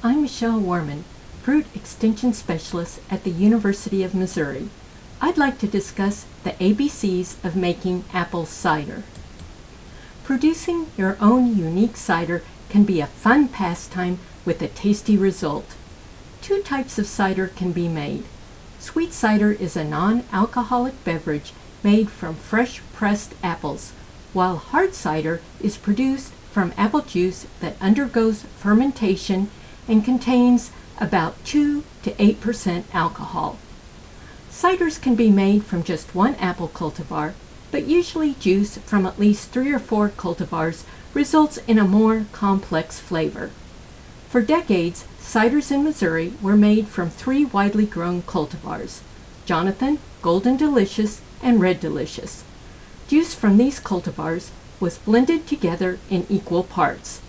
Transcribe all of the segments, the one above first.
I'm Michelle Warman, Fruit Extension Specialist at the University of Missouri. I'd like to discuss the ABCs of making apple cider. Producing your own unique cider can be a fun pastime with a tasty result. Two types of cider can be made. Sweet cider is a non-alcoholic beverage made from fresh pressed apples, while hard cider is produced from apple juice that undergoes fermentation and contains about 2 to 8% alcohol. Ciders can be made from just one apple cultivar, but usually juice from at least 3 or 4 cultivars results in a more complex flavor. For decades, ciders in Missouri were made from 3 widely grown cultivars: Jonathan, Golden Delicious, and Red Delicious. Juice from these cultivars was blended together in equal parts.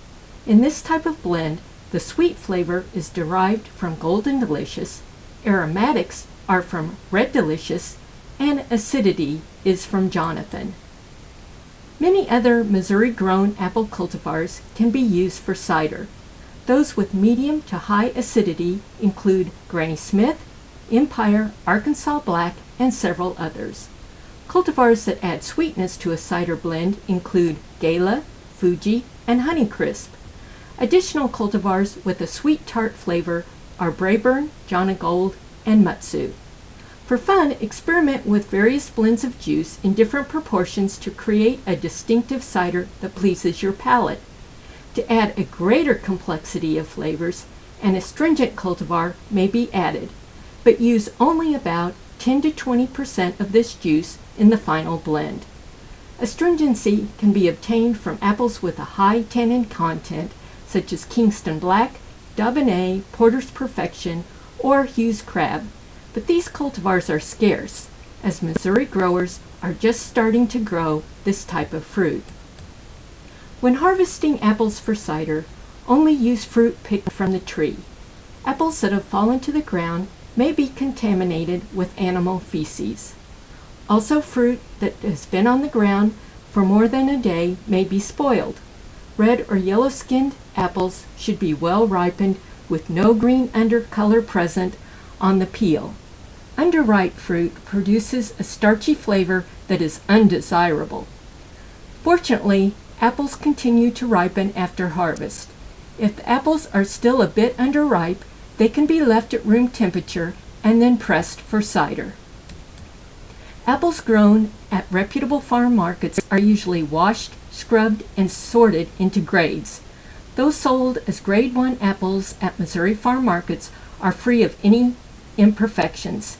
In this type of blend, the sweet flavor is derived from Golden Delicious, aromatics are from Red Delicious, and acidity is from Jonathan. Many other Missouri-grown apple cultivars can be used for cider. Those with medium to high acidity include Granny Smith, Empire, Arkansas Black, and several others. Cultivars that add sweetness to a cider blend include Gala, Fuji, and Honeycrisp. Additional cultivars with a sweet tart flavor are Braeburn, Jonagold, and Mutsu. For fun, experiment with various blends of juice in different proportions to create a distinctive cider that pleases your palate. To add a greater complexity of flavors, an astringent cultivar may be added, but use only about 10 to 20% of this juice in the final blend. Astringency can be obtained from apples with a high tannin content, such as Kingston Black, Daubonnet, Porter's Perfection, or Hughes Crab, but these cultivars are scarce, as Missouri growers are just starting to grow this type of fruit. When harvesting apples for cider, only use fruit picked from the tree. Apples that have fallen to the ground may be contaminated with animal feces. Also, fruit that has been on the ground for more than a day may be spoiled. Red or yellow-skinned apples should be well ripened with no green undercolor present on the peel. Underripe fruit produces a starchy flavor that is undesirable. Fortunately, apples continue to ripen after harvest. If the apples are still a bit underripe, they can be left at room temperature and then pressed for cider. Apples grown at reputable farm markets are usually washed, scrubbed, and sorted into grades. Those sold as Grade 1 apples at Missouri farm markets are free of any imperfections.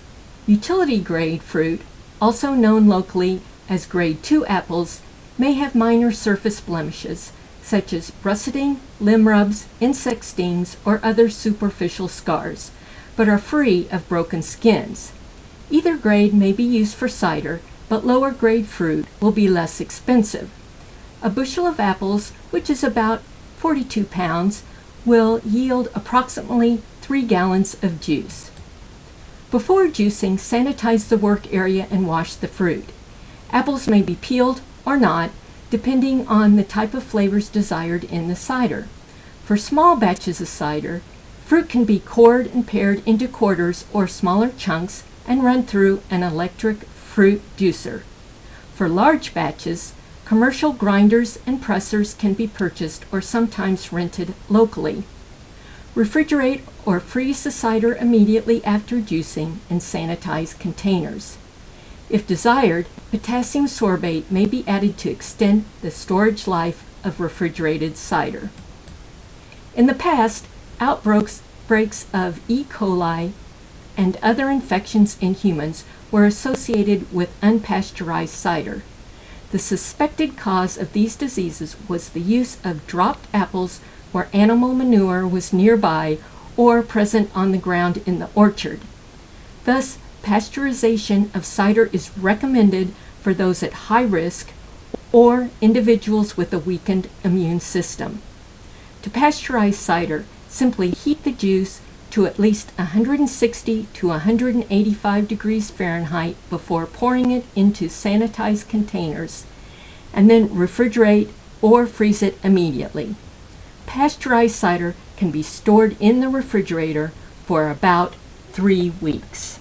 Utility grade fruit, also known locally as Grade 2 apples, may have minor surface blemishes, such as russeting, limb rubs, insect stings, or other superficial scars, but are free of broken skins. Either grade may be used for cider, but lower grade fruit will be less expensive. A bushel of apples, which is about 42 pounds, will yield approximately 3 gallons of juice. Before juicing, sanitize the work area and wash the fruit. Apples may be peeled or not, depending on the type of flavors desired in the cider. For small batches of cider, fruit can be cored and pared into quarters or smaller chunks and run through an electric fruit juicer. For large batches, commercial grinders and pressers can be purchased or sometimes rented locally. Refrigerate or freeze the cider immediately after juicing in sanitized containers. If desired, potassium sorbate may be added to extend the storage life of refrigerated cider. In the past, outbreaks of E. coli and other infections in humans were associated with unpasteurized cider. The suspected cause of these diseases was the use of dropped apples where animal manure was nearby or present on the ground in the orchard. Thus, pasteurization of cider is recommended for those at high risk or individuals with a weakened immune system. To pasteurize cider, simply heat the juice to at least 160 to 185 degrees Fahrenheit before pouring it into sanitized containers, and then refrigerate or freeze it immediately. Pasteurized cider can be stored in the refrigerator for about 3 weeks.